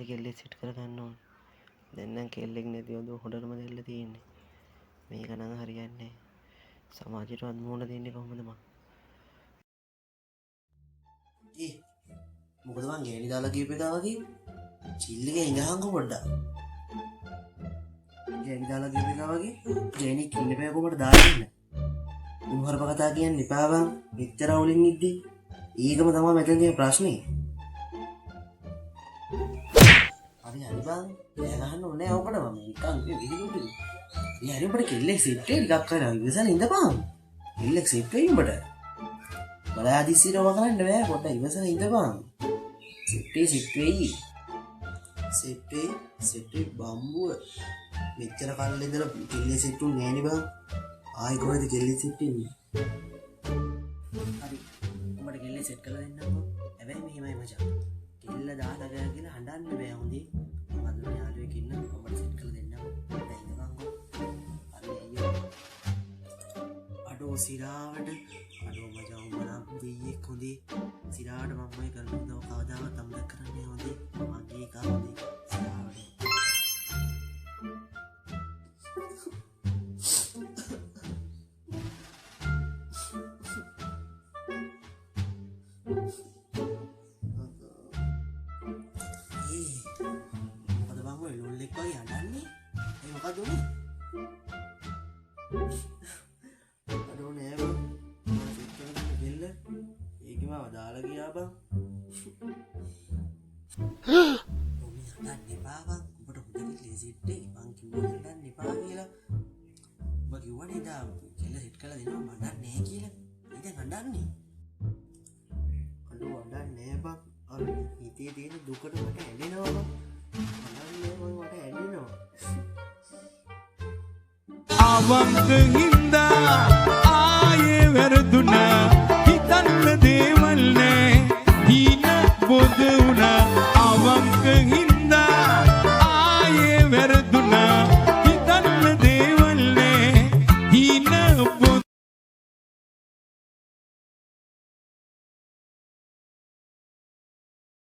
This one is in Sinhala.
හරි කෙල්ලෙක් සෙට් කරගන්න ඕනේ. දැන් නම් කෙල්ලෙක් නැතිවද හොඩටම දෙල්ල තියෙන්නේ. මේක නම් හරියන්නේ නැහැ. සමාජයටවත් මුහුණ දෙන්නේ කොහොමද මං? මොකද මං ගෑණි දාලා ගියප එක වගේ චිල් එකේ ඉඳහන්කො පොඩ්ඩක්. ගෑණි දාලා ගියප එක වගේ ගෑණි කින්න බෑ කොහමද දාන්න. උන්වරප කතා කියන්නේ එපා බං. මෙච්චර අවුලින් ඉද්දි. ඊගම තමයි මෙතන තියෙන ප්‍රශ්නේ. හරි බං. ගහන්න ඕනේ ඔකට මම නිකන් විහිළුයි. ඊ හරි කෙල්ලෙක් සෙට් එකක් කරලා ඉවසන ඉඳපන්. කෙල්ලෙක් සෙට් වෙයි උඹට. බලාදිසිරව කරන්න බෑ පොඩ්ඩක් ඉවසන ඉඳපන්. සෙට් වෙයි. සෙට් බම්බුව. මෙච්චර කල් ඉඳලා කෙල්ලෙක් සෙට් උන්නේ නෑනේ බං. ආයි කොහෙද කෙල්ලෙක් සෙට් වෙන්නේ? හරි. උඹට කෙල්ලෙක් සෙට් කරලා දෙන්නම්කෝ. හැබැයි මෙහෙමයි මචං. කෙල්ල දාලා ගෑ කියලා හඬන්න බෑ හොඳේ. මම යාළුවෙක් ඉන්න උඹට සෙට් කරලා දෙන්නම්. දැන් ඉඳපන්කෝ. හරි අයියෝ. අඩෝ සිරාවට අඩෝ මචං උඹ නම් දෙයියෙක් හොඳේ. සිරාවට මම ඔය කරන දව කවදාවත් අම්ලක් කරන්නේ හොඳේ. මගේ එක හොඳේ. සිරාවට දාලා ගියා බං. ඔන්න යන්න එපා බං. උඹට හොඳට ලේසිට් එක මං කිව්වා යන්න එපා කියලා. උඹ කිව්වනේ දා කෙල්ල සෙට් කරලා දෙනවා මම නැහැ කියලා. ඉතින් හඬන්නේ. අඬු හඬන්නේ බං. අර හිතේ තියෙන දුකට මට ඇඬෙනවා බං. හඬන්නේ මට ඇඬෙනවා. අවංක හින්දා